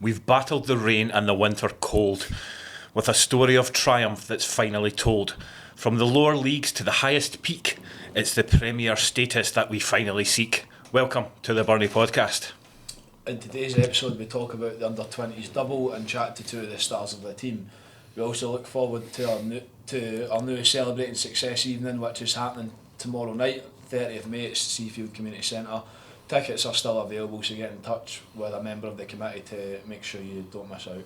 We've battled the rain and the winter cold with a story of triumph that's finally told. From the lower leagues to the highest peak, it's the Premier status that we finally seek. Welcome to the Burnie podcast. In today's episode we talk about the under-20s double and chat to two of the stars of the team. We also look forward to our new celebrating success evening, which is happening tomorrow night, 30th May at Seafield Community Centre. Tickets are still available, so get in touch with a member of the committee to make sure you don't miss out.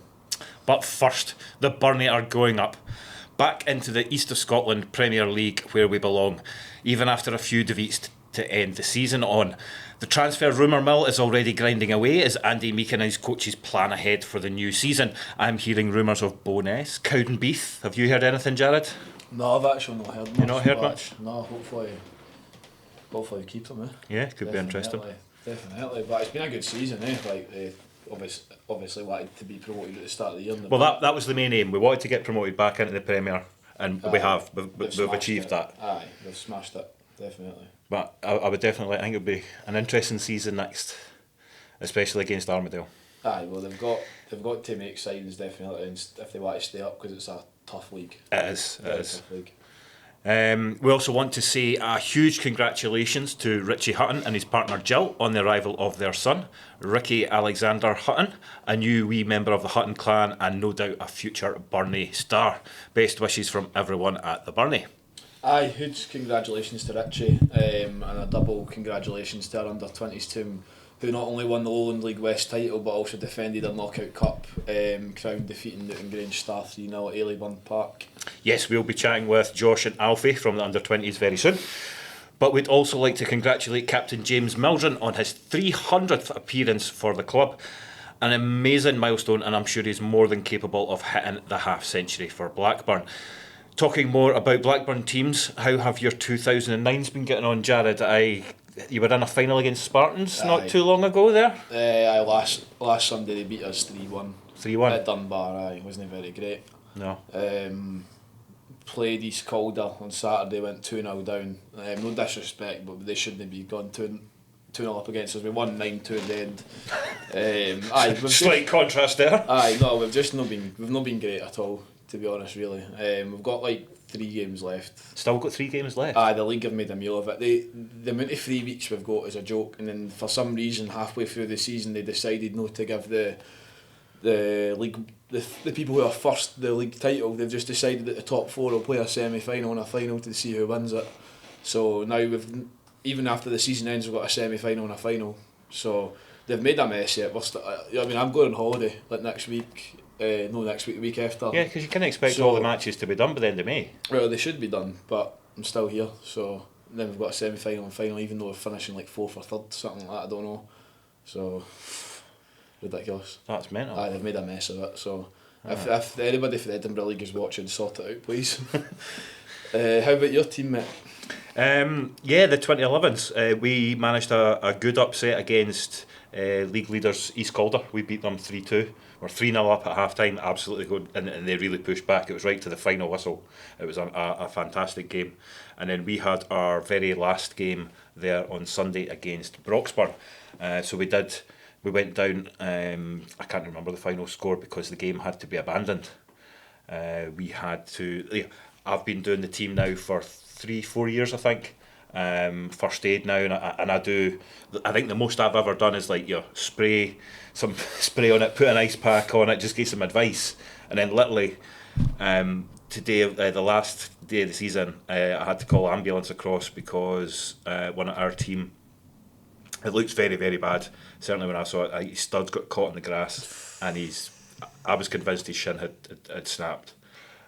But first, the Burnie are going up. Back into the East of Scotland Premier League where we belong, even after a few defeats to end the season on. The transfer rumour mill is already grinding away as Andy Meek and his coaches plan ahead for the new season. I'm hearing rumours of Bo'ness, Cowdenbeath. Have you heard anything, Jared? No, I've actually not heard much. You've not heard much? No, hopefully we keep them. Yeah, could be interesting. Definitely, but it's been a good season. Obviously wanted to be promoted at the start of the year. Well, that was the main aim. We wanted to get promoted back into the Premier, and we have. We've achieved that. Aye, we've smashed it, definitely. But I would definitely think it would be an interesting season next, especially against Armadale. Aye, well they've got to make signings definitely, if they want to stay up, because it's a tough league. It is. Tough league. We also want to say a huge congratulations to Richie Hutton and his partner Jill on the arrival of their son, Ricky Alexander Hutton, a new wee member of the Hutton clan and no doubt a future Burnie star. Best wishes from everyone at the Burnie. Aye, huge congratulations to Richie, and a double congratulations to our under-20s team, who not only won the Lowland League West title but also defended a knockout cup crown, defeating Newton Grange Star 3-0 at Aileyburn Park. Yes, we'll be chatting with Josh and Alfie from the under-20s very soon. But we'd also like to congratulate Captain James Mildren on his 300th appearance for the club. An amazing milestone, and I'm sure he's more than capable of hitting the half-century for Blackburn. Talking more about Blackburn teams, how have your 2009s been getting on, Jared? You were in a final against Spartans not too long ago there? Last Sunday they beat us 3-1. 3-1? At Dunbar, it wasn't very great. No. Played East Calder on Saturday, went 2-0 down. No disrespect, but they shouldn't be gone 2-0 up against us. We won 9-2 at the end. Slight contrast there. We've not been great at all, to be honest, really. We've got 3 games left. Still got 3 games left? The league have made a meal of it. The amount of 3 weeks we've got is a joke, and then for some reason halfway through the season they decided not to give the league, the people who are first the league title, they've just decided that the top 4 will play a semi-final and a final to see who wins it. So now even after the season ends, we've got a semi-final and a final. So they've made a mess of it. I'm going on holiday next week. The week after. Yeah, because you can expect all the matches to be done by the end of May. Well, they should be done, but I'm still here. So then we've got a semi-final and final, even though we're finishing 4th or 3rd, something like that. I don't know. So ridiculous. That's mental. They've made a mess of it. So if anybody for the Edinburgh League is watching, sort it out, please. How about your team, mate? The 2011s. We managed a good upset against league leaders East Calder. We beat them 3-2. We're 3-0 up at half time, absolutely good, and they really pushed back. It was right to the final whistle. It was a fantastic game. And then we had our very last game there on Sunday against Broxburn. So we went down, I can't remember the final score because the game had to be abandoned. I've been doing the team now for 3-4 years, I think. First aid now, and I think the most I've ever done is spray some spray on it, put an ice pack on it, just get some advice, and then literally today, the last day of the season, I had to call ambulance across because one of our team, it looked very, very bad. Certainly when I saw it, his studs got caught in the grass, and I was convinced his shin had snapped.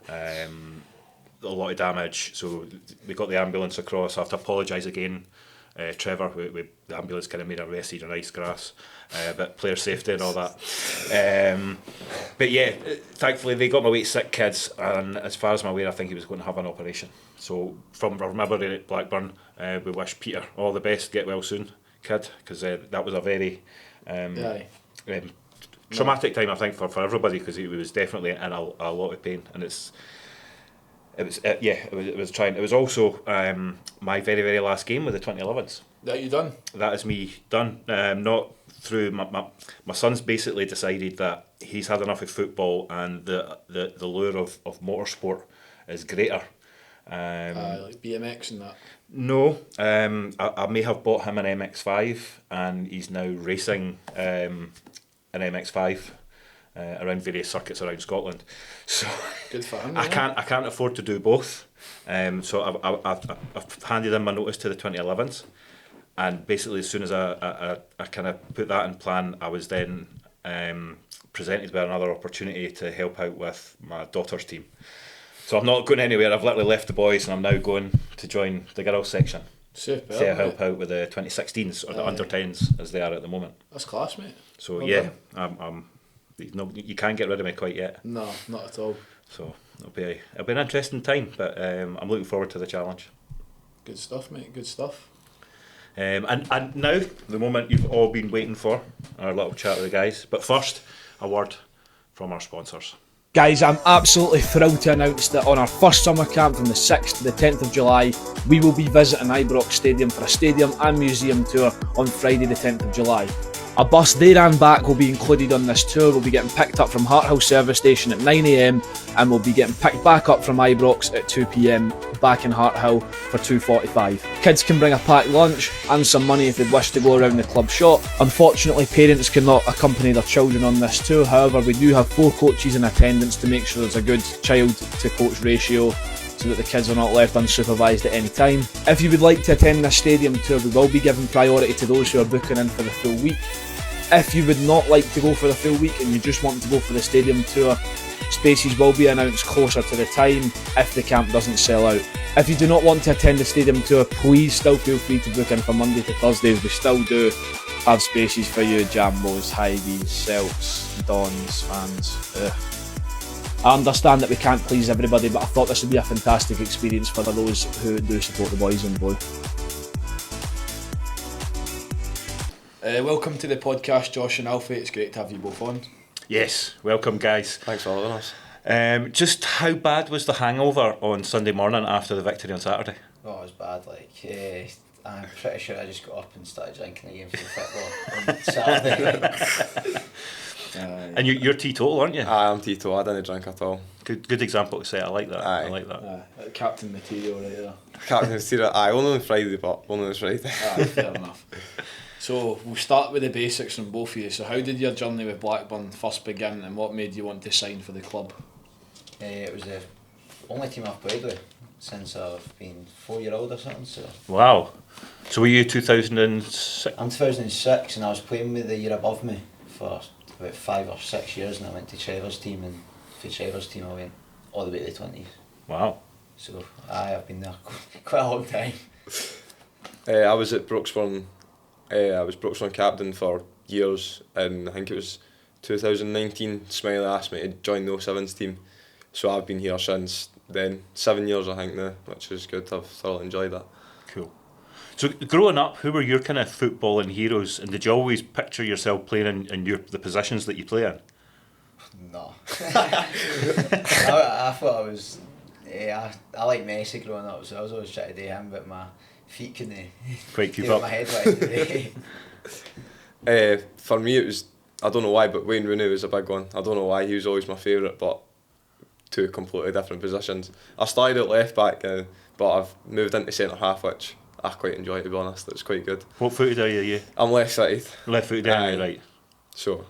A lot of damage, so we got the ambulance across. I have to apologise again, Trevor. The ambulance kind of made a message on ice grass, but player safety and all that. But yeah, thankfully they got my weight sick kids, and as far as I'm aware, I think he was going to have an operation. So from everybody at Blackburn, we wish Peter all the best. Get well soon, kid, because that was a very traumatic time, I think, for everybody, because he was definitely in a lot of pain, and it was trying. It was also my very, very last game with the 2011s. That you done? That is me done. Not through my son's basically decided that he's had enough of football, and the lure of motorsport is greater. Like BMX and that. No, I may have bought him an MX5, and he's now racing an MX5 around various circuits around Scotland. So good for him. I can't afford to do both. So I've handed in my notice to the 2011s, and basically as soon as I kind of put that in plan, I was then presented with another opportunity to help out with my daughter's team. So I'm not going anywhere. I've literally left the boys, and I'm now going to join the girls section. Super. To help out with the 2016s or the under 10s as they are at the moment. That's class, mate. So well yeah, you can't get rid of me quite yet. No, not at all. So it'll be an interesting time, but I'm looking forward to the challenge. Good stuff, mate. Good stuff. And now the moment you've all been waiting for, our little chat with the guys. But first, a word from our sponsors. Guys, I'm absolutely thrilled to announce that on our first summer camp from the 6th to the 10th of July, we will be visiting Ibrox Stadium for a stadium and museum tour on Friday the 10th of July. A bus there and back will be included on this tour. We'll be getting picked up from Harthill service station at 9 AM and we'll be getting picked back up from Ibrox at 2 PM back in Harthill for 2:45. Kids can bring a packed lunch and some money if they wish to go around the club shop. Unfortunately, parents cannot accompany their children on this tour. However, we do have 4 coaches in attendance to make sure there's a good child to coach ratio, so that the kids are not left unsupervised at any time. If you would like to attend this stadium tour, we will be giving priority to those who are booking in for the full week. If you would not like to go for the full week and you just want to go for the stadium tour, spaces will be announced closer to the time if the camp doesn't sell out. If you do not want to attend the stadium tour, please still feel free to book in for Monday to Thursdays. We still do have spaces for you, Jambos, Highbees, Celts, Dons, fans. I understand that we can't please everybody, but I thought this would be a fantastic experience for those who do support the boys in blue. Welcome to the podcast, Josh and Alfie. It's great to have you both on. Yes, welcome guys. Thanks for having us. Just how bad was the hangover on Sunday morning after the victory on Saturday? Oh, it was bad. I'm pretty sure I just got up and started drinking again for the football on Saturday. And you're teetotal, aren't you? I'm teetotal. I didn't drink at all. Good example to say. I like that. Aye. I like that. Captain material right there. Captain material. Only on Friday, but only on Friday. Fair enough. So we'll start with the basics from both of you. So how did your journey with Blackburn first begin, and what made you want to sign for the club? It was the only team I've played with since I've been 4-year-old or something. So Wow. So were you 2006? I'm 2006, and I was playing with the year above me for about 5 or 6 years, and I went to Trevor's team, and for Trevor's team I went all the way to the 20s. Wow. So I've been there quite a long time. I was at Brooksburn. I was Brooksburn captain for years, and I think it was 2019. Smiley asked me to join the 07s team, so I've been here since then. 7 years, I think now, which is good. I've thoroughly enjoyed that. Cool. So growing up, who were your kind of footballing heroes, and did you always picture yourself playing in the positions that you play in? No. I thought I was... I like Messi growing up, so I was always trying to do him, but my feet couldn't quite keep do up. my head like today. For me, it was, I don't know why, but Wayne Rooney was a big one. I don't know why, he was always my favourite, but 2 completely different positions. I started at left back, but I've moved into centre half, which I quite enjoy, to be honest. It's quite good. What footed are you? I'm left sided. Left footed, right. So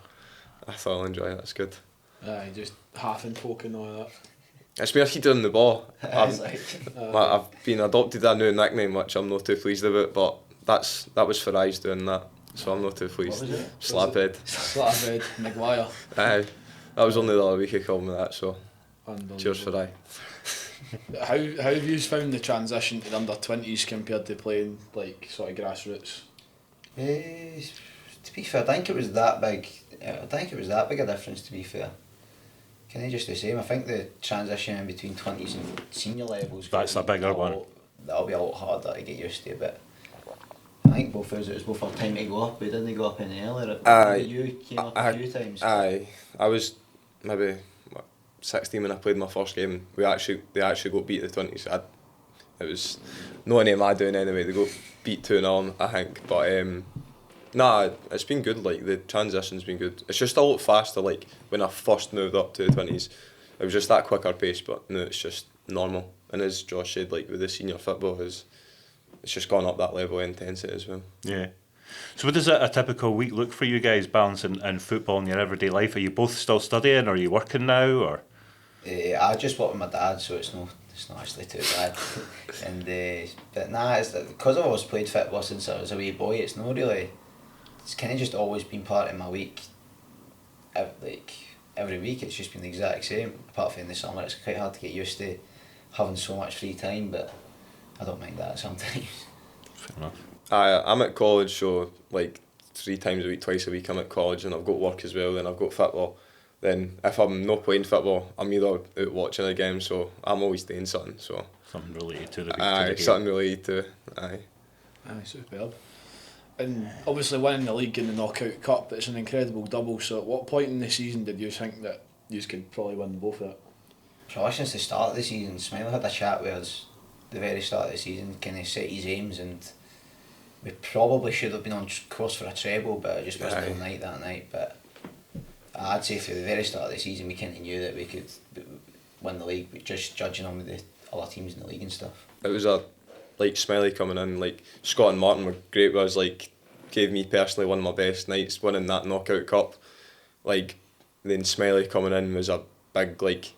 I thoroughly enjoy it. It's good. Just half and poking all that. It's me keep doing the ball. It's like, I've been adopted a new nickname, which I'm not too pleased about, but that was for eyes doing that, so I'm not too pleased. what was it? Slabhead. Slabhead, Maguire. Aye, that was only the other week he called me that, so Unbelievable. cheers for that. How have you found the transition to the under-20s compared to playing like sort of grassroots? To be fair, I think it was that big. I think it was that big a difference. To be fair, kind of just the same. I think the transition in between 20s and senior levels. That's a bigger one. That'll be a lot harder to get used to, but I think both of us, it was both our time to go up. We didn't go up any earlier. You came up a few times. Aye, I was maybe 16 when I played my first game. They actually got beat at the 20s. It was no any of my doing anyway. They got beat 2-0, I think. But Nah, it's been good. Like the transition's been good. It's just a lot faster. Like when I first moved up to the 20s, it was just that quicker pace. But now it's just normal. And as Josh said, like with the senior football, it's just gone up that level of intensity as well. Yeah. So what does a typical week look for you guys, balancing and football in your everyday life? Are you both still studying, or are you working now, or? I just work with my dad, so it's not actually too bad. And but nah, it's because I've always played football since I was a wee boy. It's not really. It's kind of just always been part of my week. Like every week, it's just been the exact same. Apart from in the summer, it's quite hard to get used to having so much free time, but I don't mind that sometimes. Fair enough. I'm at college, so like 3 times a week, twice a week I'm at college, and I've got work as well, then I've got football. Then if I'm not playing football, I'm either out watching a game, so I'm always doing something. So Something related to the game. something related to Aye, superb. And obviously winning the league in the Knockout Cup, it's an incredible double. So at what point in the season did you think that you could probably win both of it? Probably since the start of the season. Smiley had a chat with us the very start of the season, kind of set his aims, and we probably should have been on course for a treble, but it just wasn't the night that night. But I'd say from the very start of the season we kind of knew that we could win the league, just judging on with the other teams in the league and stuff. it was like Smiley coming in, like Scott and Martin were great with us, like gave me personally one of my best nights winning that Knockout Cup. Like then Smiley coming in was a big, like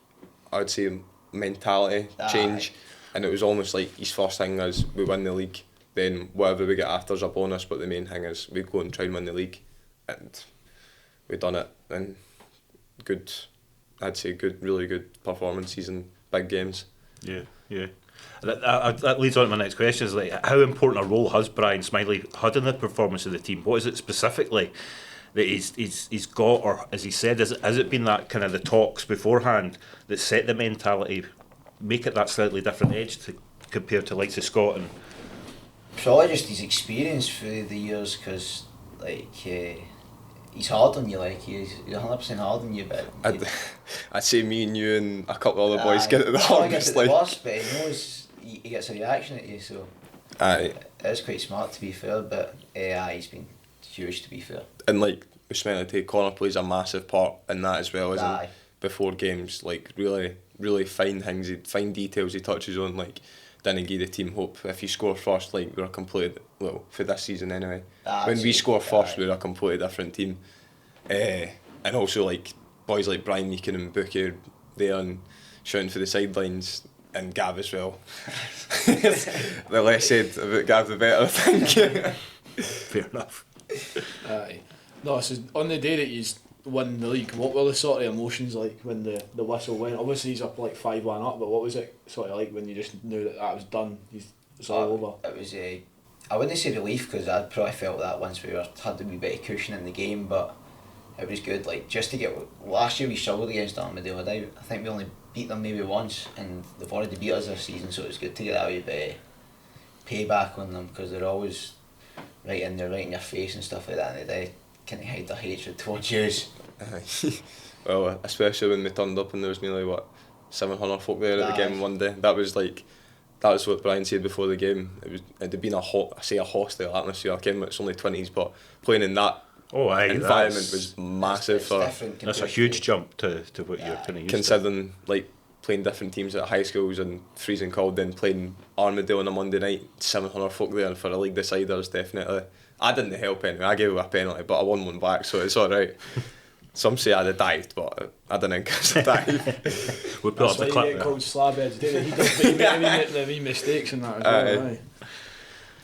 I would say, mentality change. And it was almost like his first thing is we win the league, then whatever we get after is a bonus, but the main thing is we go and try and win the league, and we done it. And good, I'd say really good performances in big games. Yeah, yeah. That leads on to my next question, is like, how important a role has Brian Smiley had in the performance of the team? What is it specifically that he's got, or as he said, has it been that kind of the talks beforehand that set the mentality, make it that slightly different edge to compared to likes of Scott? And probably just his experience through the years, because like he's hard on you, like he's 100% hard on you, but I'd say me and you and a couple of other boys get it the hardest. Like, worst, but he knows he gets a reaction at you, so aye, it is quite smart, to be fair. But he's been huge, to be fair. and like with Smiley, corner plays a massive part in that as well, Aye. before games, like really fine things, fine details he touches on, like didn't give the team hope. If you score first, like we're a complete, well, for this season anyway, when we score first, we're a completely different team. And also like boys like Brian Meakin and Bookie there and shouting for the sidelines, and Gav as well. The less said about Gav, the better, I think. fair enough. Aye. No, so on the day that you won the league, what were the sort of emotions like when the whistle went? Obviously he's up like 5-1 up, but what was it sort of like when you just knew that was done, it's all over? It was I wouldn't say relief, because I'd probably felt that once we had a wee bit of cushion in the game, but it was good. Like just to get, last year we struggled against Armadale. I think we only beat them maybe once, and they've already beat us this season, so it was good to get that wee bit of payback on them, because they're always right in your face and stuff like that, and they kind of hide their hatred towards you. Well, especially when we turned up and there was nearly 700 folk there at the game one day. That was what Brian said before the game. It'd been a hostile atmosphere. I came, it's only 20s, but playing in that environment was massive. That's a huge jump to what you're kind of used considering like playing different teams at high schools and freezing cold, then playing Armadale on a Monday night, 700 folk there for a league deciders. Definitely, I didn't help anyway. I gave away a penalty, but I won one back, so it's all right. Some say I'd have dived, but I didn't catch a dive. We put up the clip there. Called slabheads, didn't he? He made the wee mistakes in that as well. Aye.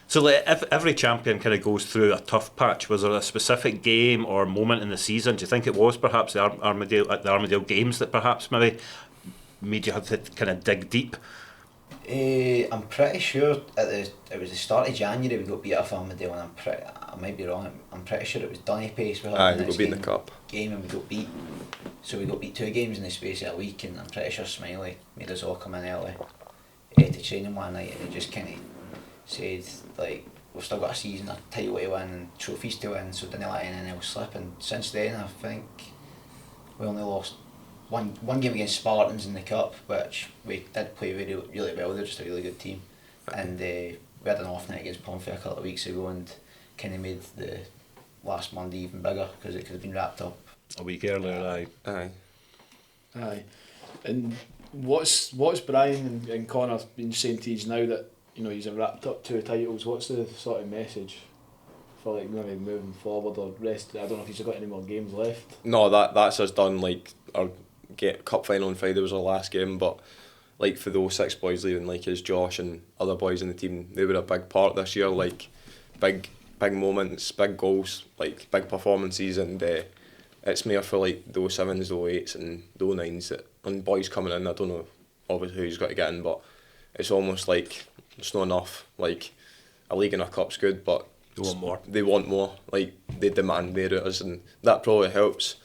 So like, if every champion kind of goes through a tough patch, was there a specific game or moment in the season? Do you think it was perhaps the Armadale games that perhaps maybe made you have to kind of dig deep? I'm pretty sure it was the start of January we got beat off Armadale, and I might be wrong. I'm pretty sure it was Dunny Pace. We got beat in the cup game, and we got beat. So we got beat 2 games in the space of a week, and I'm pretty sure Smiley made us all come in early to training one night, and he just kind of said like, we've still got a season, a title to win and trophies to win, so didn't let anything else slip. And since then I think we only lost one game against Spartans in the cup, which we did play really well. They're just a really good team, and we had an off night against Pomfrey a couple of weeks ago and kind of made the last Monday even bigger because it could have been wrapped up a week earlier. Aye. And what's Brian and Connor been saying to you now that he's wrapped up 2 titles? What's the sort of message for like maybe moving forward or rest? I don't know if he's got any more games left. No, that's us done. Like our cup final on Friday was our last game, but like for those 6 boys leaving, like as Josh and other boys in the team, they were a big part this year. Like big moments, big goals, like big performances, and it's more for like those 7s, those 8s, and those 9s that and boys coming in. I don't know obviously who's got to get in, but it's almost like it's not enough. Like a league and a cup's good, but they want more. Like they demand more of us, and that probably helps.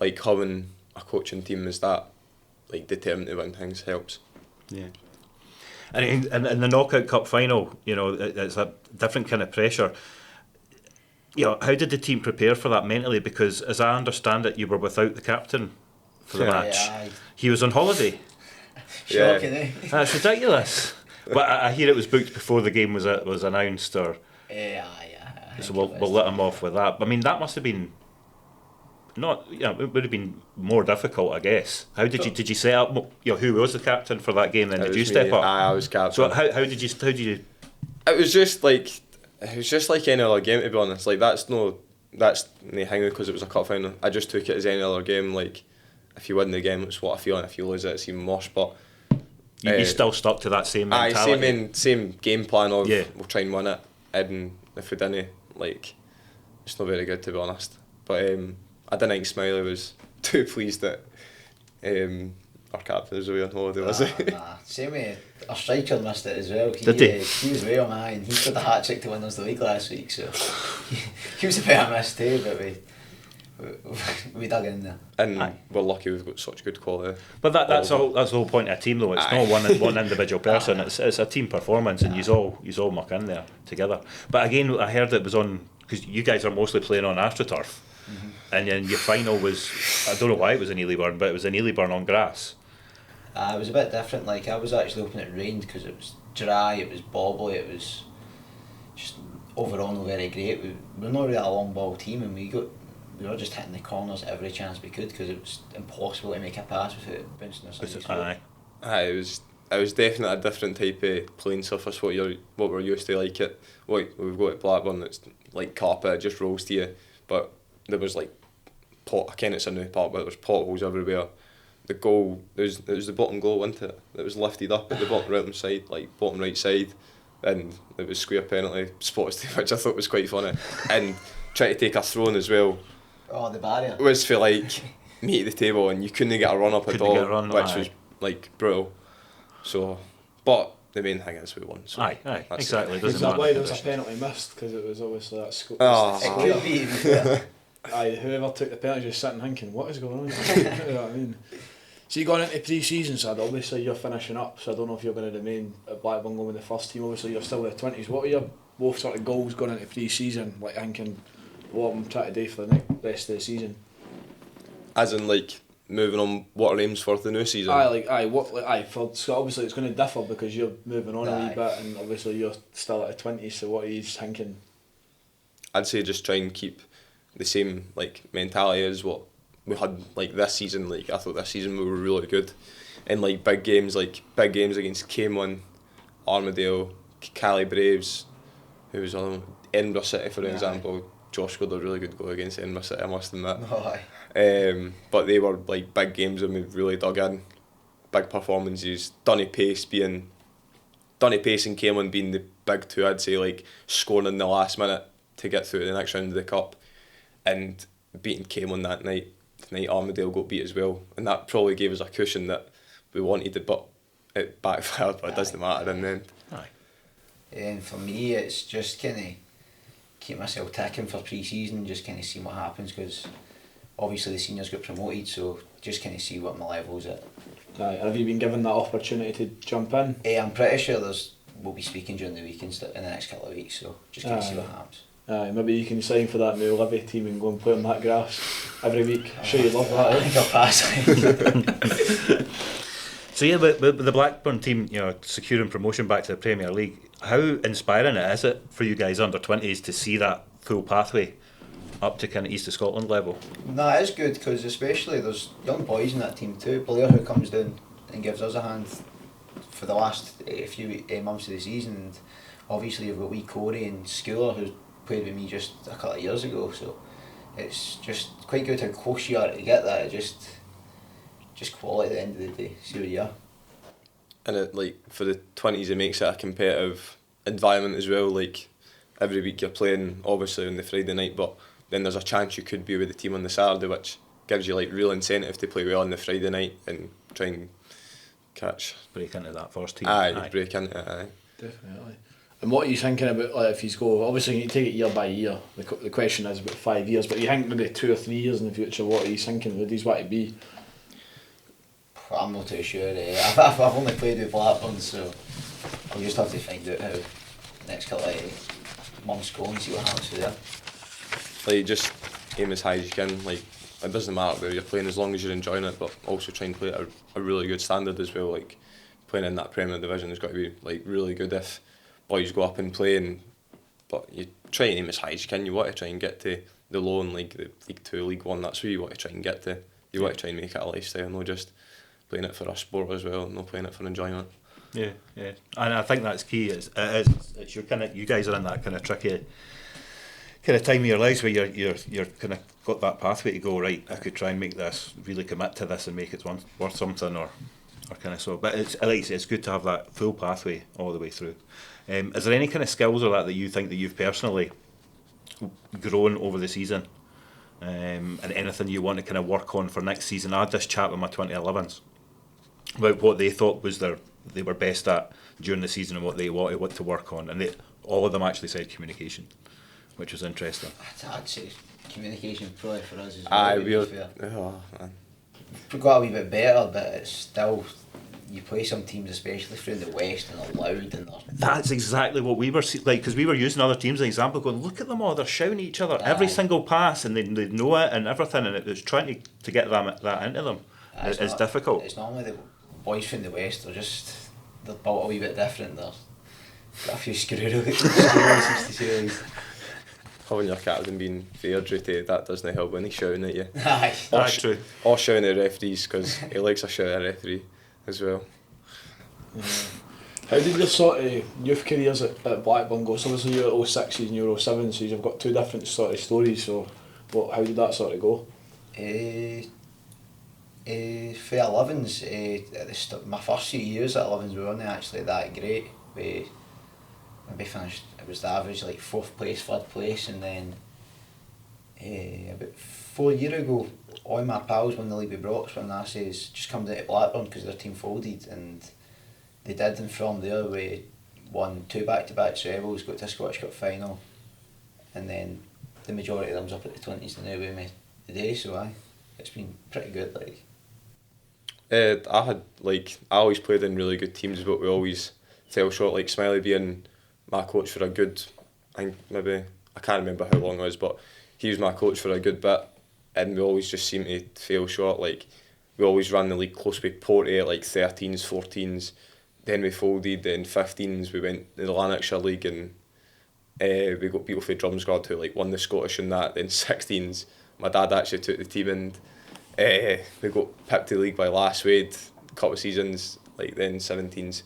Like having a coaching team is that like determined to win things helps. Yeah. And in the knockout cup final, it's a different kind of pressure. How did the team prepare for that mentally? Because as I understand it, you were without the captain for the match. Aye. He was on holiday. Shocking, eh? That's ridiculous. But I hear it was booked before the game was announced, or so we'll let him off with that. But I mean, that must have been it would have been more difficult, I guess. How did you set up? Who was the captain for that game? Then did you step up? I was captain. So how did you? It was just like any other game, to be honest. Like that's no hanging because it was a cup final. I just took it as any other game. Like if you win the game, it's what I feel, and if you lose it, it's even worse. But you still stuck to that same mentality. Same game plan of we'll try and win it, and if we didn't, like it's not very good, to be honest. But I didn't think Smiley was too pleased that our captain was away on holiday, was he? Nah. Same way, our striker missed it as well. Did he? He was away on mine, and he got the hat-trick to win us the league last week, so he was a bit of a miss too, but we dug in there. And we're lucky we've got such good quality. But that's the whole point of a team, though. It's not one individual person. It's a team performance, and you all muck in there together. But again, I heard it was on because you guys are mostly playing on AstroTurf. Mm-hmm. And then your final was, I don't know why it was in Ealyburn, but it was in Ealyburn on grass. It was a bit different. Like I was actually hoping it rained because it was dry, it was bobbly, it was just overall not very great. We're not really a long ball team, and we were just hitting the corners every chance we could because it was impossible to make a pass without bouncing us. It was definitely a different type of playing surface. What we're used to, like it. We've got at Blackburn, it's like carpet, it just rolls to you, but there was like I ken it's a new park, but there was potholes everywhere. The goal, it was the bottom goal, wasn't it? It was lifted up at the bottom bottom right side, and it was square penalty spots, which I thought was quite funny. And trying to take a throw in as well. Oh, the barrier. Was for like me at the table, and you couldn't get a run up at all, which was like brutal. So, but the main thing is we won. So exactly. Is that why there was a penalty missed? Because it was obviously that scope. It could be. Whoever took the penalty just sitting thinking, what is going on? You know what I mean? So you're going into pre-season, so obviously you're finishing up, so I don't know if you're going to remain at Blackburn going with the first team. Obviously you're still in the 20s. What are your both sort of goals going into pre-season? Like thinking what I'm trying to do for the rest of the season? As in like moving on, what are aims for the new season? For Scott, obviously it's going to differ because you're moving on a wee bit, and obviously you're still at the 20s, so what are you thinking? I'd say just try and keep the same like mentality as what we had like this season. Like I thought this season we were really good in like big games against Camelon, Armadale, Cali Braves, who was on Edinburgh City for example. Josh scored a really good goal against Edinburgh City, I must admit. But they were like big games and we really dug in. Big performances. Dunny Pace and Camelon being the big two, I'd say, like scoring in the last minute to get through to the next round of the cup, and beating Camelon that night. Tonight Armadale got beat as well, and that probably gave us a cushion that we wanted it, but it backfired. But it doesn't matter in the end. And for me, it's just kind of keep myself ticking for pre-season, just kind of see what happens, because obviously the seniors got promoted, so just kind of see what my level's at. Have you been given that opportunity to jump in? I'm pretty sure we'll be speaking during the week in the next couple of weeks, so just kind of see what happens. Maybe you can sign for that new Livy team and go and play on that grass every week. I'm sure you love that. I think I'll pass. So yeah, but the Blackburn team, securing promotion back to the Premier League, how inspiring is it for you guys under 20s to see that full pathway up to kind of East of Scotland level? No, it is good because especially there's young boys in that team too. Blair who comes down and gives us a hand for the last few months of the season, and obviously you've got wee Corey and Schooler who played with me just a couple of years ago, so it's just quite good how close you are to get that. It just quality at the end of the day, see where you are. And it, like, for the 20s, it makes it a competitive environment as well. Like, every week you're playing obviously on the Friday night, but then there's a chance you could be with the team on the Saturday, which gives you like real incentive to play well on the Friday night and try and break into that first team. Break into it. Aye. Definitely. And what are you thinking about, like, if you go, obviously you take it year by year, the question is about 5 years, but you think maybe 2 or 3 years in the future, what are you thinking, would these want to be? I'm not too sure. I've only played with Blackburn, so I'll just have to find out how the next couple of months go and see what happens from there. Like, just aim as high as you can. Like, it doesn't matter where you're playing as long as you're enjoying it, but also try and play at a really good standard as well. Like, playing in that Premier Division has got to be like really good if boys go up and play, but you try and aim as high as you can. You want to try and get to the lower league, the League 2, League 1, that's where you want to try and get to. You want to try and make it a lifestyle, not just playing it for a sport as well, not playing it for enjoyment. Yeah, and I think that's key. It's your kind of, you guys are in that kind of tricky kind of time of your lives where you're kind of got that pathway to go, right, I could try and make this, really commit to this and make it worth something, or kind of so. But it's good to have that full pathway all the way through. Is there any kind of skills or that you think that you've personally grown over the season, and anything you want to kind of work on for next season? I had this chat with my 2011s about what they thought was they were best at during the season and what they wanted to work on, and all of them actually said communication, which was interesting. I'd say communication probably for us as well. Aye, We've got a wee bit better, but it's still, you play some teams, especially through the West, and they're loud and That's exactly what we were like, because we were using other teams as an example, going, look at them all, they're shouting at each other every single pass, and they know it and everything, and it was trying to get that into them. It's difficult. It's normally the boys from the West, they're built a wee bit different. They've got a few screws. Having your captain being fair duty, that doesn't help when he's shouting at you. Aye. That's true. Or shouting at referees, because he likes a shout at a referee as well. How did your sort of youth careers at Blackburn go? So obviously you're 06s and you're 07s, so you've got two different sort of stories, so how did that sort of go? For 11s, my first few years at 11s were only actually that great. We maybe finished, it was the average like 4th place, 3rd place, and then about 4 years ago, all my pals won the league with Broxburn, and I says just come down to Blackburn because their team folded, and they did, and from there we won 2 back-to-back trebles, got to a Scottish Cup final, and then the majority of them's up at the 20s now with me today, so it's been pretty good. Like, I always played in really good teams, but we always fell short. Like Smiley being my coach for a good, I can't remember how long it was, but he was my coach for a good bit, and we always just seemed to fail short. Like, we always ran the league close with Porty at like 13s, 14s, then we folded, then 15s we went to the Lanarkshire League, and we got people from Drumsgard who like won the Scottish and that. Then 16s, my dad actually took the team, and we got picked to the league by Last Wade a couple of seasons. Like, then 17s,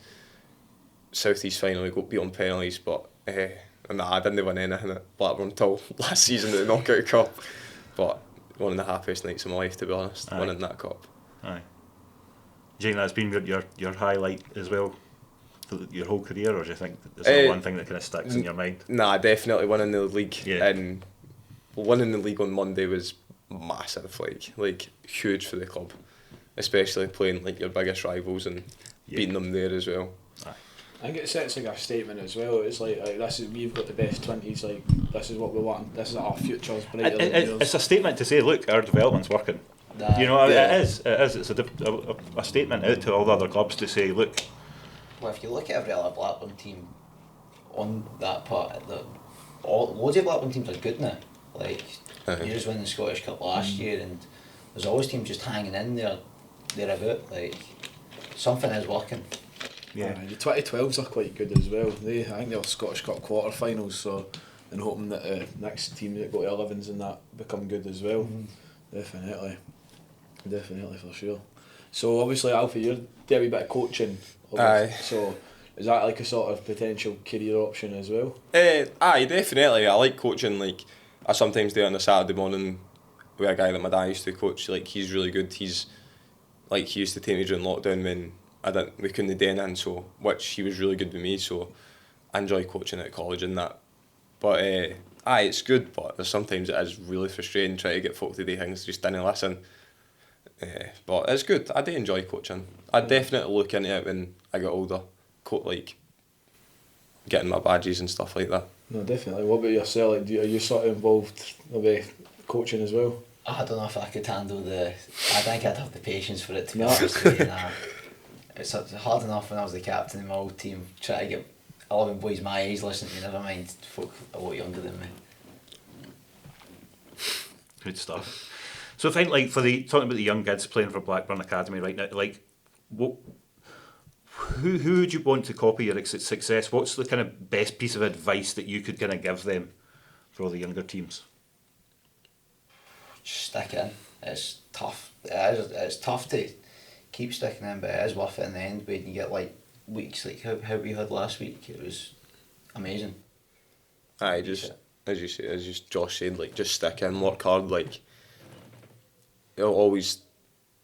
South East final, we got beat on penalties, but I didn't win anything at Blackburn until last season at the Knockout Cup. But one of the happiest nights of my life, to be honest, winning that cup. Aye. Do you think that's been your highlight as well for your whole career, or do you think there's one thing that kind of sticks in your mind? Nah, definitely winning the league. Yeah. And winning the league on Monday was massive, like huge for the club, especially playing like your biggest rivals and beating them there as well. I think it sets like a statement as well. It's like this is, we've got the best 20s, like this is what we want, this is our future's brighter than yours. It's a statement to say, look, our development's working. You know, it is. It's a statement out to all the other clubs to say, look. Well, if you look at every other Blackburn team on that part, loads of Blackburn teams are good now. Like, you just won the Scottish Cup last year, and there's always teams just hanging in there, thereabout. Like, something is working. Yeah, the 2012s are quite good as well. I think they were Scottish Cup quarter-finals, so and hoping that the next team that go to 11s and that become good as well. Definitely for sure. So obviously, Alfie, you're doing a wee bit of coaching. Aye. So is that like a sort of potential career option as well? Aye, definitely. I like coaching. Like, I sometimes do it on a Saturday morning with a guy that my dad used to coach. Like, he's really good. He used to take me during lockdown when we couldn't do anything, so which he was really good with me. So I enjoy coaching at college and that. But it's good. But there's sometimes it is really frustrating trying to get folk to do things just didn't listen. But it's good. I do enjoy coaching. I'd definitely look into it when I get older. Like getting my badges and stuff like that. No, definitely. What about yourself? Like, are you sort of involved with coaching as well? I don't know if I could handle I think I'd have the patience for it, to be No. honest with you. Nah. It's hard enough when I was the captain of my old team, trying to get 11 boys my age listening to me, never mind folk a lot younger than me. Good stuff. So I think, like, talking about the young kids playing for Blackburn Academy right now, like, who would you want to copy your success? What's the kind of best piece of advice that you could kind of give them for all the younger teams? Just stick in. It's tough. It's tough to keep sticking in, but it is worth it in the end when you get like weeks like how we had last week. It was amazing. Aye, just as Josh said, like, just stick in, work hard. Like, you'll always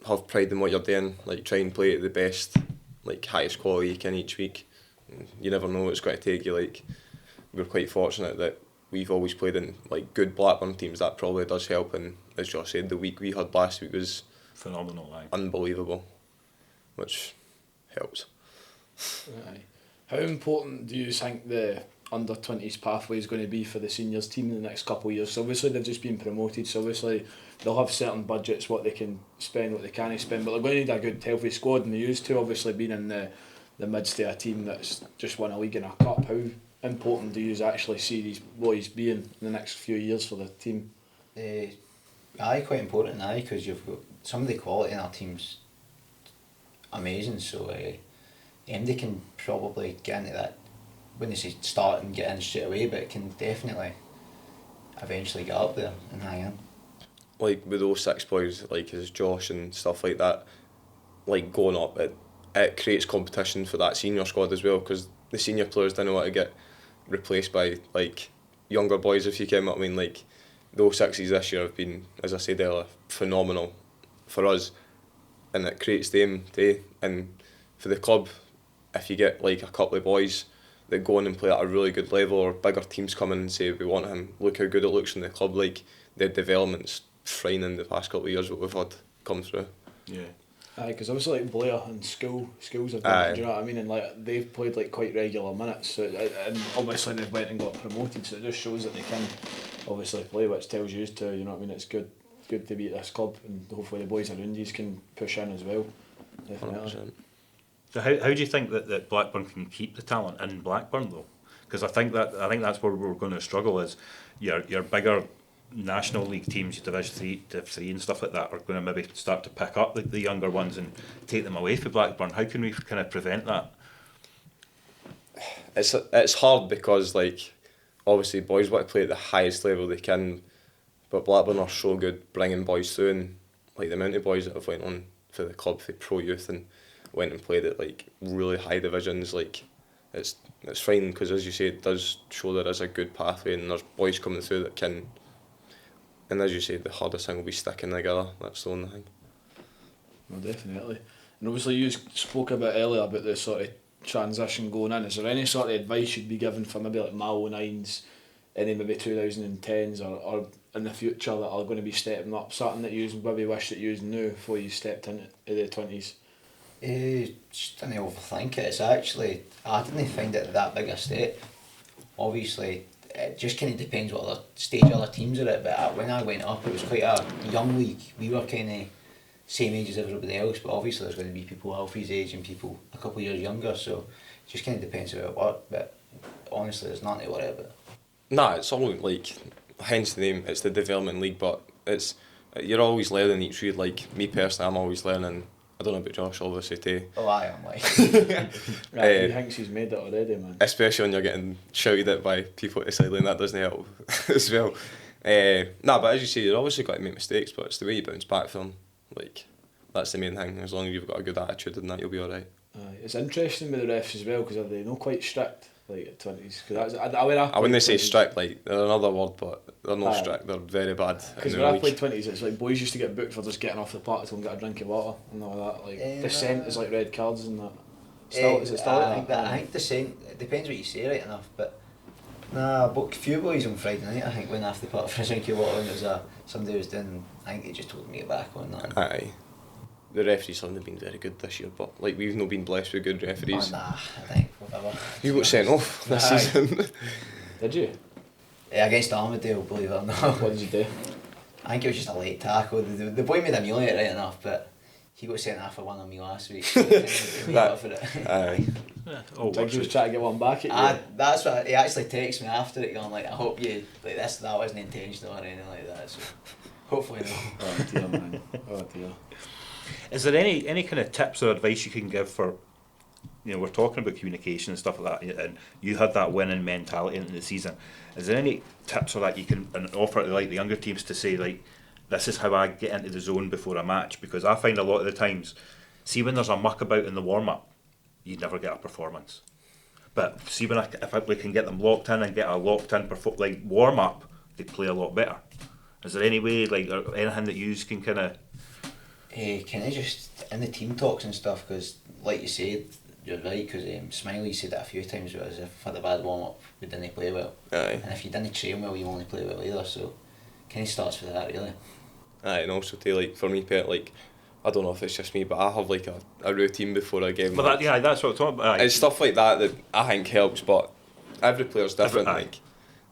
have pride in what you're doing. Like, try and play at the best, like, highest quality you can each week. You never know what it's going to take you. Like, we're quite fortunate that we've always played in like good Blackburn teams. That probably does help. And as Josh said, the week we had last week was phenomenal. Aye. Unbelievable, which helps. Aye. How important do you think the under-20s pathway is going to be for the seniors team in the next couple of years? So obviously they've just been promoted, so obviously they'll have certain budgets, what they can spend, what they can't spend, but they're going to need a good healthy squad, and they used to obviously being in the midst of a team that's just won a league and a cup. How important do you actually see these boys being in the next few years for the team? Aye, quite important, because you've got some of the quality in our team's amazing, so they can probably get into that when they say start and get in straight away, but it can definitely eventually get up there and hang in. Like with those 6 boys, like as Josh and stuff like that, like going up, it creates competition for that senior squad as well, because the senior players don't want to get replaced by like younger boys, if you get what I mean. Like those 60s this year have been, as I said earlier, phenomenal for us, and it creates them too. And for the club, if you get like a couple of boys that go on and play at a really good level, or bigger teams come in and say we want him, look how good it looks in the club, like their development's frightening the past couple of years what we've had come through. Yeah. Aye, because obviously like Blair and schools have done it, do you know what I mean? And like they've played like quite regular minutes, so and obviously they've went and got promoted, so it just shows that they can obviously play, which tells you to, you know what I mean, it's good to be at this club, and hopefully the boys around you can push in as well. Definitely. 100%. So how do you think that Blackburn can keep the talent in Blackburn though? Because I think that's where we're going to struggle, is your bigger National League teams, your Division 3 and stuff like that, are going to maybe start to pick up the younger ones and take them away from Blackburn. How can we kind of prevent that? It's hard because like obviously boys want to play at the highest level they can, but Blackburn are so good bringing boys through, and like the amount of boys that have went on for the club for pro youth and went and played at like really high divisions, like it's fine, because as you say, it does show there is a good pathway and there's boys coming through that can. And as you say, the hardest thing will be sticking together. That's the only thing. No, definitely. And obviously you spoke a bit earlier about the sort of transition going in. Is there any sort of advice you'd be given for maybe like Mallow 9s, any maybe 2010s or in the future that are going to be stepping up? Something that you maybe wish that you knew before you stepped into the 20s? Just didn't overthink it. It's actually, I didn't find it that big a step. Obviously, it just kind of depends what other stage other teams are at, but when I went up it was quite a young league. We were kind of same age as everybody else, but obviously there's going to be people Alfie's age and people a couple of years younger, so it just kind of depends about what, but honestly there's nothing to worry about. Nah, it's all like, hence the name, it's the development league, but you're always learning each year. Like me personally, I'm always learning I don't know about Josh, obviously, too. Oh, aye, I'm like. Right, he thinks he's made it already, man. Especially when you're getting shouted at by people at the sideline, that doesn't help as well. But as you say, you're obviously got to make mistakes, but it's the way you bounce back from. Like, that's the main thing. As long as you've got a good attitude and that, you'll be alright. It's interesting with the refs as well, because are they not quite strict, like at 20s? Cause I wouldn't say strict, like, they're another word, but they're not strict, they're very bad. Because when I played 20s, it's like boys used to get booked for just getting off the park to go and get a drink of water and all that. Like, dissent is like red cards and that. Is it still like that? I think dissent, it depends what you say, right enough, but but a few boys on Friday night, I think, went off the park for a drink of water, and it was somebody was doing, I think they just told me to get back on that. Aye. The referees haven't been very good this year, but like we've not been blessed with good referees. Oh, nah, I think whatever. You got sent off this season. Did you? Yeah, against Armadale, believe it or not. What did you do? I think it was just a late tackle. The boy made a meal of it, right enough, but he got sent off for one on me last week. So for it. Aye. Think he was trying to get one back at you? That's what he actually texted me after it, going like, I hope you like this. That wasn't intentional or anything like that. So hopefully no. Oh dear, man. Oh dear. Is there any kind of tips or advice you can give for, we're talking about communication and stuff like that, and you had that winning mentality in the season. Is there any tips or that you can offer to like the younger teams to say, like, this is how I get into the zone before a match? Because I find a lot of the times, see when there's a muck about in the warm-up, you never get a performance. But see when if we can get them locked in and get a locked in warm-up, they play a lot better. Is there any way, like, or anything that you can kind of... Can I just, in the team talks and stuff, because like you said, you're right, because Smiley said it a few times, whereas if I had a bad warm-up, we didn't play well. Aye. And if you didn't train well, you only play well either, so kind of starts with that, really. Aye, and also too, like, for me, like, I don't know if it's just me, but I have like a routine before a game. Well, that's what I'm talking about. Aye. It's stuff like that I think helps, but every player's different. Like,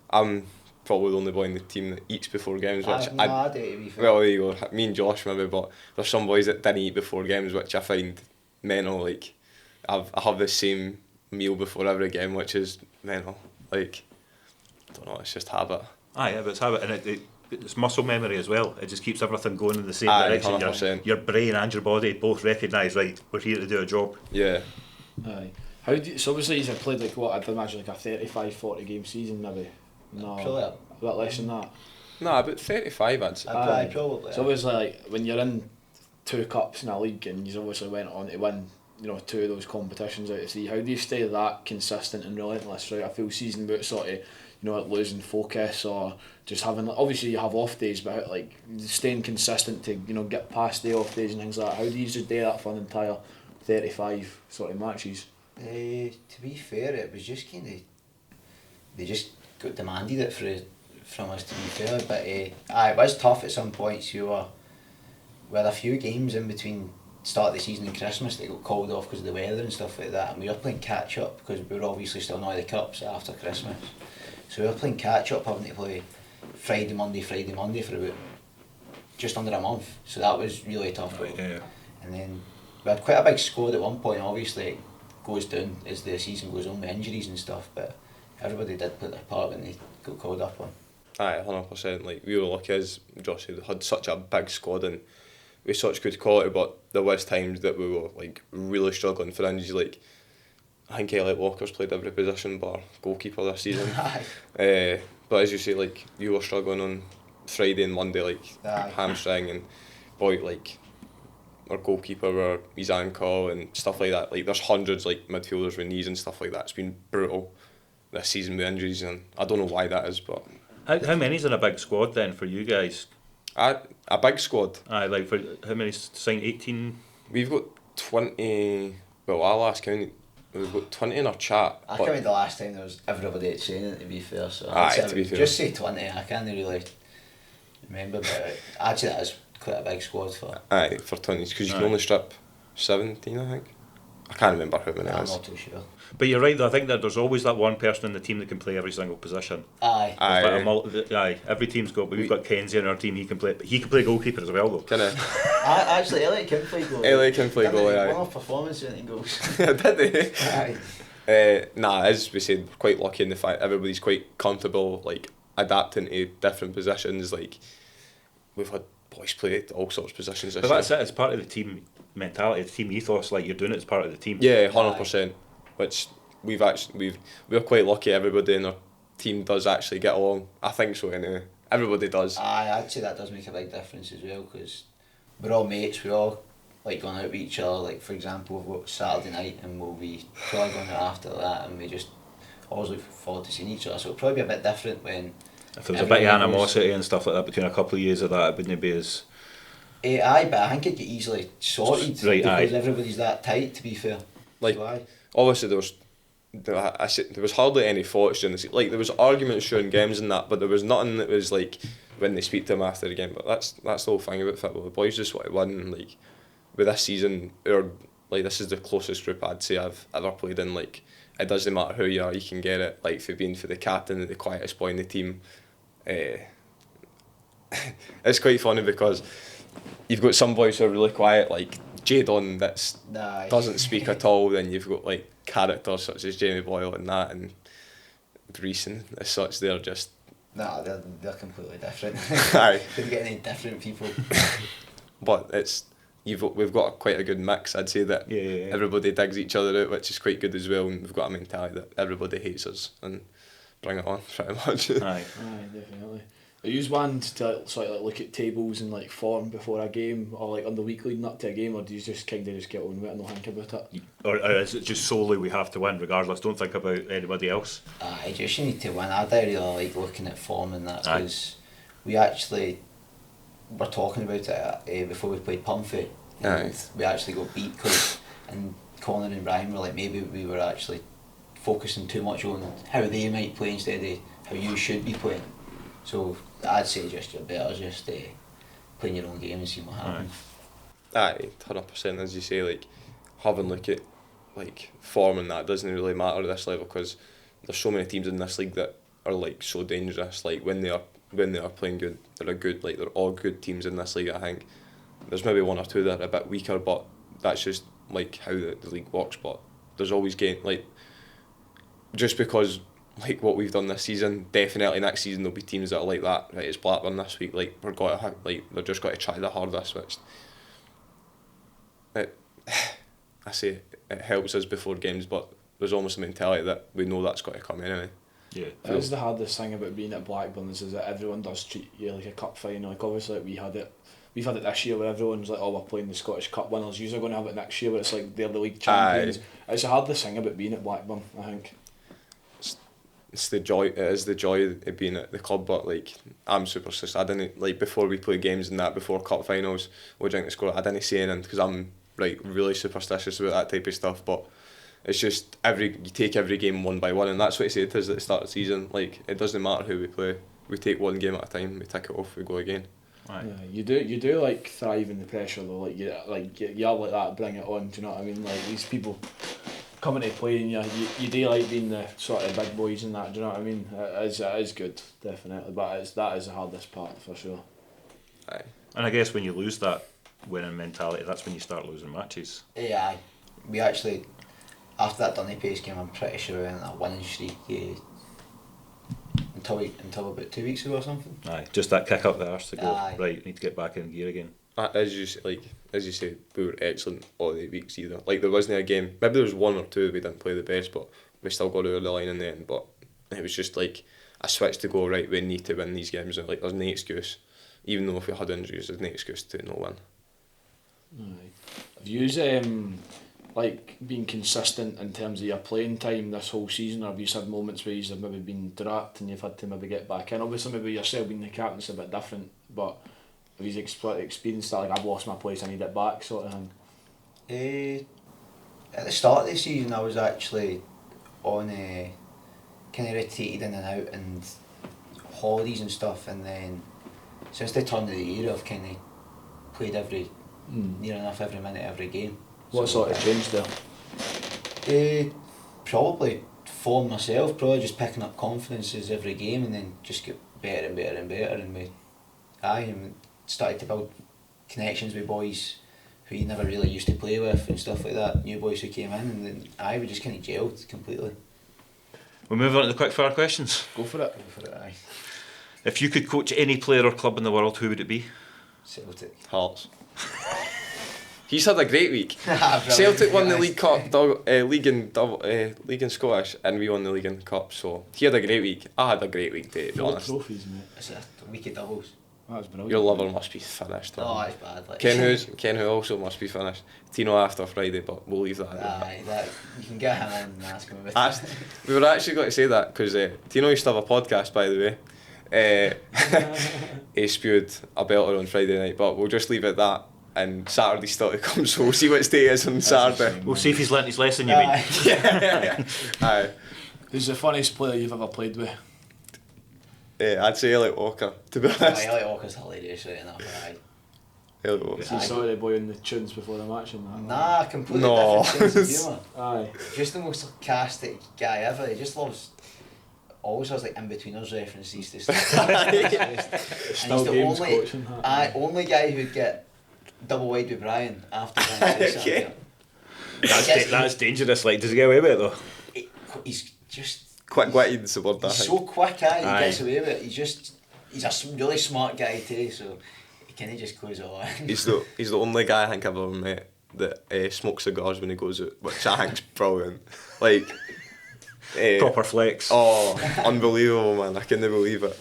I'm probably the only boy in the team that eats before games, which I do, to be fair. well, there you go. Me and Josh maybe, but there's some boys that didn't eat before games, which I find mental. Like, I have the same meal before every game, which is mental. Like, I don't know, it's just habit. Aye, yeah, but it's habit, and it's muscle memory as well. It just keeps everything going in the same Aye, direction. 100%. Your brain and your body both recognise, right, we're here to do a job. Yeah. Aye. How do you, so obviously you've played like what I'd imagine like a 35-40 game season maybe. No, Probably a bit less than that. No, about 35 I'd say. I'd probably. So obviously like when you're in 2 cups in a league and you obviously went on to win, 2 of those competitions out of 3, how do you stay that consistent and relentless throughout a full season without sort of like losing focus or just having, obviously you have off days, but like staying consistent to get past the off days and things like that? How do you just do that for an entire 35 sort of matches? To be fair, it was just kind of, they just got demanded it from us, to be fair, but it was tough at some points. We had a few games in between start of the season and Christmas that got called off because of the weather and stuff like that, and we were playing catch up because we were obviously still not in the cups after Christmas, so we were playing catch up, having to play Friday Monday for about just under a month, so that was really tough. Right, yeah. And then we had quite a big squad at one point. Obviously it goes down as the season goes on with injuries and stuff, but everybody did put their part when they got called up on. Aye, 100%. Like, we were lucky, as Josh said, had such a big squad and with such good quality, but there was times that we were like really struggling for injuries. Like, I think Elliot Walker's played every position bar goalkeeper this season. But as you say, like, you were struggling on Friday and Monday, like hamstring, and boy, like, our goalkeeper were his ankle and stuff like that. Like, there's hundreds like midfielders with knees and stuff like that. It's been brutal this season with injuries, and I don't know why that is, but How many's in a big squad then for you guys? a big squad. Aye, like for how many signed? 18. We've got 20. Well, our last count, we've got 20 in our chat. I can't remember the last time there was everybody at training, to be fair. So to be fair. Just say 20. I can't really remember, but actually that is quite a big squad for. Aye, for 20s, because you can only strip 17, I think. I can't remember how many it I'm is. not too sure. But you're right though, I think that there's always that one person in the team that can play every single position. Aye. Aye, every team's got, but we've got Kenzie on our team, he can play goalkeeper as well though. Actually, Elliot can play goal. Elliot can play goal, aye. One of performance winning goals. Did they? Aye. As we said, we're quite lucky in the fact everybody's quite comfortable, like, adapting to different positions. Like, we've had boys play all sorts of positions this But year. that's it, as part of the team, mentality, the team ethos, like you're doing it as part of the team. Yeah, 100%. Which we're quite lucky. Everybody in our team does actually get along. I think so anyway. Everybody does. I'd say that does make a big difference as well, because we're all mates. We all like going out with each other. Like for example, we've got Saturday night, and we'll be probably going out after that, and we just always look forward to seeing each other. So it'll probably be a bit different when. If there was a bit of animosity and stuff like that between a couple of years of that, it wouldn't be as. Aye, but I think it'd get easily sorted, Right, because aye. everybody's that tight. To be fair, Like, so aye. obviously there was hardly any thoughts during the season. Like there was arguments during games and that, but there was nothing that was like when they speak to him after the game. But that's the whole thing about football. The boys just want to win. And, like with this season, this is the closest group I'd say I've ever played in. Like it doesn't matter who you are, you can get it. Like for being for the captain and the quietest boy in the team, it's quite funny because you've got some boys who are really quiet, like Jadon doesn't speak at all. Then you've got like characters such as Jamie Boyle and that, and Reese and as such. They're just They're completely different. Aye. Couldn't get any different people. But we've got quite a good mix. I'd say that everybody digs each other out, which is quite good as well. And we've got a mentality that everybody hates us and bring it on pretty much. Aye. Aye, definitely. Are you one to sort of like look at tables and like form before a game, or like on the week leading up to a game, or do you just kind of just get on with it and not think about it? Or is it just solely we have to win regardless? Don't think about anybody else. I just need to win. I don't really like looking at form and that, because we actually were talking about it before we played Pumphy, and we actually got beat because and Connor and Brian were like, maybe we were actually focusing too much on how they might play instead of how you should be playing. So I'd say just you're better just playing your own game and seeing what happens. Aye, 100%. As you say, like having a look at like form and that doesn't really matter at this level, because there's so many teams in this league that are like so dangerous. Like when they are playing good, they're all good teams in this league. I think there's maybe one or two that are a bit weaker, but that's just like how the league works. But there's always just because like what we've done this season, definitely next season there'll be teams that are like that. Right, it's Blackburn this week. Like they're just got to try the hardest, which I say it helps us before games, but there's almost a mentality that we know that's got to come anyway. Yeah, It is the hardest thing about being at Blackburn is that everyone does treat you like a cup final. Like obviously we've had it this year where everyone's like, oh, we're playing the Scottish Cup winners. You're going to have it next year, but it's like they're the league champions. It's the hardest thing about being at Blackburn, I think. It is the joy of being at the club, but like I'm superstitious. I didn't like before we play games and that, before cup finals we drink the score, I didn't say anything because I'm like really superstitious about that type of stuff. But it's just you take every game one by one, and that's what I said to us at the start of the season. Like it doesn't matter who we play, we take one game at a time, we tick it off, we go again. Right. Yeah, you do like thrive in the pressure though. Like you're like that, bring it on. Do you know what I mean? Like these people coming to play, and you do like being the sort of big boys and that. Do you know what I mean? It is good, definitely. But that is the hardest part for sure. Aye. And I guess when you lose that winning mentality, that's when you start losing matches. Yeah, we actually after that Dunny Pace game, I'm pretty sure we went on a winning streak until about 2 weeks ago or something. Aye, just that kick up the arse to go. Aye. Right, need to get back in gear again. As you say, we were excellent all the weeks either. Like there wasn't a game. Maybe there was one or two we didn't play the best, but we still got over the line in the end. But it was just like a switch to go right. We need to win these games. Like there's no excuse, even though if we had injuries, there's no excuse to not win. Have you like been consistent in terms of your playing time this whole season, or have you had moments where you've maybe been dropped and you've had to maybe get back in? Obviously, maybe yourself being the captain's a bit different, but have you experienced that, like I've lost my place, I need it back sort of thing? At the start of the season, I was actually on kind of rotated in and out and holidays and stuff, and then since the turn of the year, I've kind of played near enough every minute, every game. What sort of changed there? Probably form myself, probably just picking up confidences every game, and then just get better and better and better, and started to build connections with boys who you never really used to play with and stuff like that, new boys who came in, and then we just kind of gelled completely. We'll move on to the quick fire questions. Go for it. Aye. If you could coach any player or club in the world, who would it be? Celtic. Hearts. He's had a great week. Celtic won the League Cup, League in Scottish, and we won the League in Cup. So he had a great week. I had a great week too, to be Four honest. trophies, mate. It's a week of doubles. That's brilliant. Your liver must be finished. Man. Oh, it's bad. Like. Ken who also must be finished. Tino after Friday, but we'll leave that. Aye, that you can get him in and ask him about it. We were actually going to say that because Tino used to have a podcast, by the way. He spewed a belter on Friday night, but we'll just leave it at that. And Saturday's still to come, so we'll see what day it is on Saturday. We'll see if he's learnt his lesson, you mean? Aye. Who's the funniest player you've ever played with? I'd say Elliot Walker, to be honest. Elliot Walker's hilarious, right enough. Aye. Elliot Walker. Is he sort of boy in the tunes before the match and that? Nah, completely No. different sense of humour. Aye. Just the most sarcastic guy ever. He just loves. Always has like in-betweeners references to stuff. Still games coaching that. Only guy who'd get double wide with Brian after Brian said Okay. something. That's dangerous. Like, does he get away with it though? He's just. Quick-witted is the word, I He's think. so quick, he Aye. gets away with it. He's a really smart guy too, so he kind of just goes all in. He's the only guy I think I've ever met that smokes cigars when he goes out, which I think's brilliant. Like, Proper flex. oh, unbelievable, man! I couldn't believe it.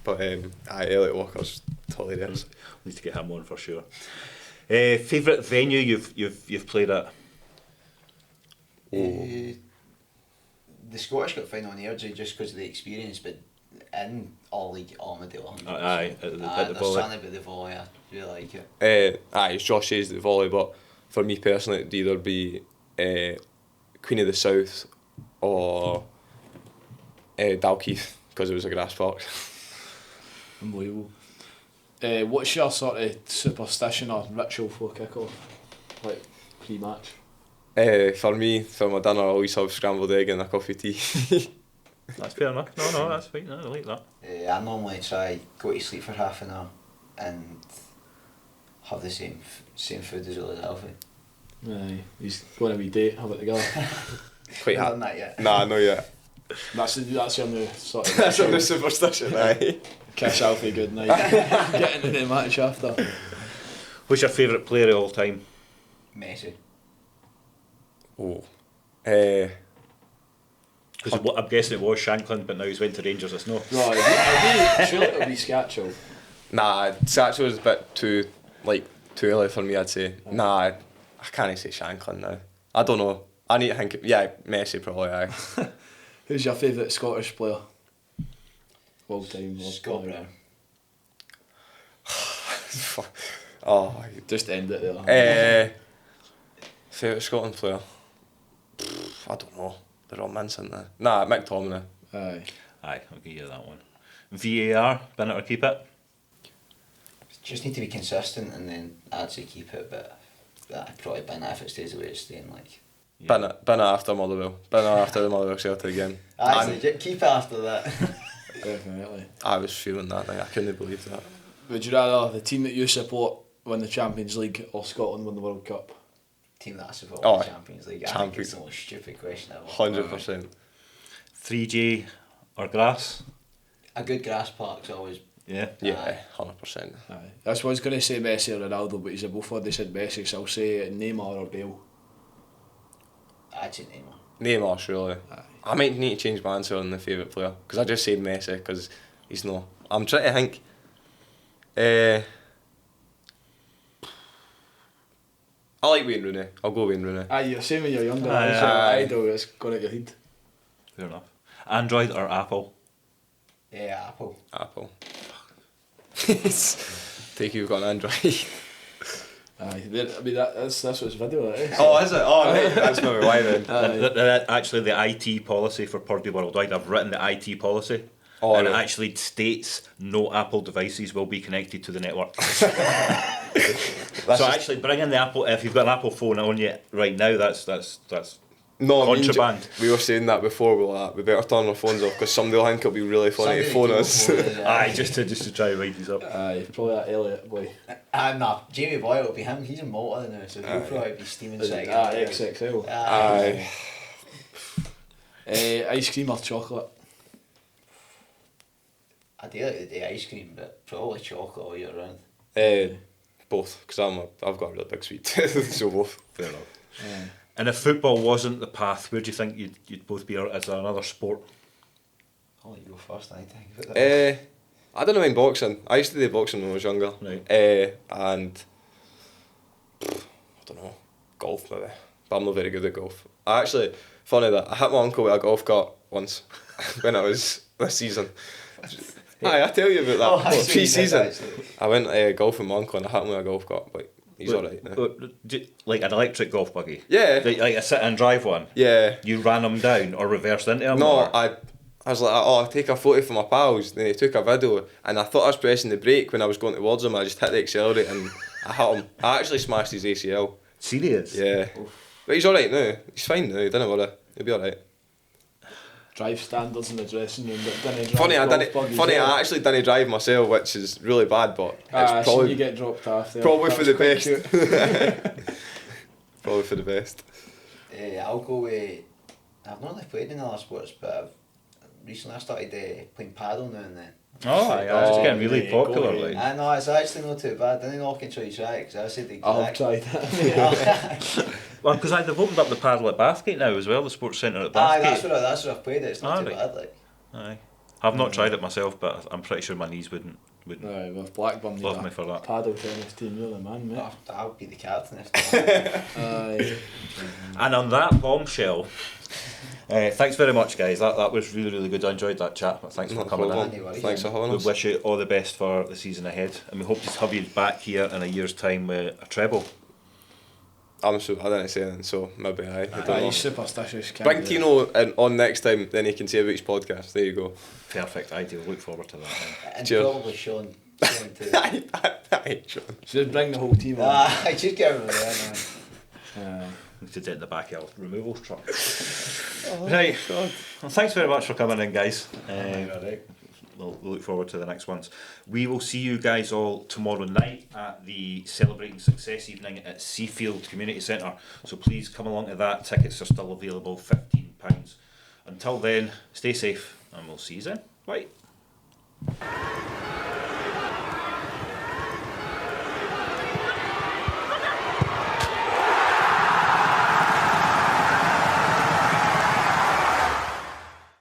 But Elliot Walker's hilarious. Need to get him on for sure. Favourite venue you've played at? The Scottish Cup final in Airdrie just because of the experience, but in all league Armadale. 100%. Aye, at the There's volley. something about the volley, I really like it. It's Josh Hayes the volley, but for me personally, it'd either be Queen of the South or Dalkeith because it was a grass park. Unbelievable. What's your sort of superstition or ritual for kick-off? Like, pre-match? For me, for my dinner, I always have scrambled egg and a coffee tea. That's fair enough. No, that's fine. I like that. I normally try go to sleep for half an hour and have the same food as well as Alfie. Aye, he's going on a wee date, have it together. Quite Haven't done happy. that yet. Nah, not yet. That's your new sort of That's ritual. not the superstition, aye. Kiss Alfie good night. Get into the match after. What's your favourite player of all time? Messi. Oh. Because I'm guessing it was Shanklin, but now he's went to Rangers. It's no. Right, surely it'll be Scatchell. Nah, Satchel was a bit too early for me, I'd say. Nah, I can't say Shanklin now. I don't know. I need to think. Yeah, Messi probably, aye. Who's your favourite Scottish player? All time. Scott Brown. Oh, Just end it there. favourite Scotland player? I don't know. They're all mints, aren't they? Nah, McTominay. Aye. Aye, I'll give you that one. VAR, bin it or keep it? Just need to be consistent and then I'd say keep it, but I'd probably bin it if it stays the way it's staying. Like. Bin it after Motherwell. Bin it after the Motherwell Celtic game. Actually, keep it after that. Definitely. I was feeling that night. I couldn't believe that. Would you rather the team that you support win the Champions League or Scotland win the World Cup? Team that I support Oh, in the Champions League. I think it's the most stupid question ever. 100%. 3G or grass? A good grass park's always. Yeah. Yeah, 100%. Aye. That's what I was going to say Messi or Ronaldo, but he's a both they said Messi, so I'll say Neymar or Bale. I'd say Neymar. Neymar, surely. Aye. I might need to change my answer on the favourite player because I just said Messi because he's no. I'm trying to think. I like Wayne Rooney. I'll go Wayne Rooney. Aye, you're saying when you're younger, Aye, it's your aye. idol, it's going at your head. Fair enough. Android or Apple? Yeah, Apple. Apple. Take you've got an Android. Aye, I mean that's what it's video that is. Oh, is it? Oh, right. That's maybe why then. Actually, the IT policy for Purdy Worldwide, I've written the IT policy. Oh, and it right. actually states no Apple devices will be connected to the network. That's So just- actually, bring in the Apple. If you've got an Apple phone on you right now, that's No, I mean, contraband. we were saying that before. We were like, we better turn our phones off because somebody will think it'll be really funny to phone us. Aye, just to try and write these up. Aye, probably that Elliot boy. Nah, Jamie Boyle will be him. He's in Malta now, so he'll probably be steaming second. XXL. Aye. Ice cream or chocolate? I do like the day ice cream, but probably chocolate all year round. Both, because I've got a really big sweet tooth, so both. Fair enough. And if football wasn't the path, where do you think you'd both be as another sport? I'll let you go first, I think. About that. I don't know in boxing. I used to do boxing when I was younger. Right. And I don't know, golf maybe. But I'm not very good at golf. Funny that I hit my uncle with a golf cart once when I was this season. Aye, I tell you about that. Pre-season, I went golfing with my uncle and I hit him with a golf cart. But he's alright now. Like an electric golf buggy? Yeah. Like a sit and drive one? Yeah. You ran him down or reversed into him? No, or? I was like, I'll take a photo for my pals. Then he took a video and I thought I was pressing the brake when I was going towards him. I just hit the accelerator and I hit him. I actually smashed his ACL. Serious? Yeah. Oof. But he's alright now. He's fine now, don't worry. He'll be alright. Drive standards in the dressing room, but didn't drive Funny, I actually didn't drive myself, which is really bad, but it's probably you get dropped off there. probably for the best. Probably for the best. I'll go with. I've not really played in other sports, but recently I started playing paddle now and then. Oh, yeah, it's getting really popular. Like. I know, it's actually not too bad. I didn't know I can try it, because I said the exact. I've tried that. Well, because they've opened up the paddle at Bathgate now as well, the sports centre at Aye, Bathgate. that's where I've played it. It's not too bad, like. Aye. I've not tried it myself, but I'm pretty sure my knees wouldn't Aye, with Blackburn, love me for that. paddle tennis team, you're the man, mate. I'll be the captain if Aye. And on that bombshell, thanks very much, guys. That was really, really good. I enjoyed that chat. Thanks for coming in. Thanks for having We us. wish you all the best for the season ahead, and we hope to have you back here in a year's time with a treble. I didn't say anything, so maybe I don't know. He's superstitious. Bring Tino on next time, then he can say about his podcast. There you go. Perfect, ideal. Look forward to that. And Cheers. probably Sean too. Aye, Sean. Should just bring the whole team on. I just get everyone there, man. We should in the back of the removals truck. Right. Well, thanks very much for coming in, guys. We'll look forward to the next ones. We will see you guys all tomorrow night at the Celebrating Success evening at Seafield Community Centre. So please come along to that. Tickets are still available, £15. Until then, stay safe and we'll see you then. Bye.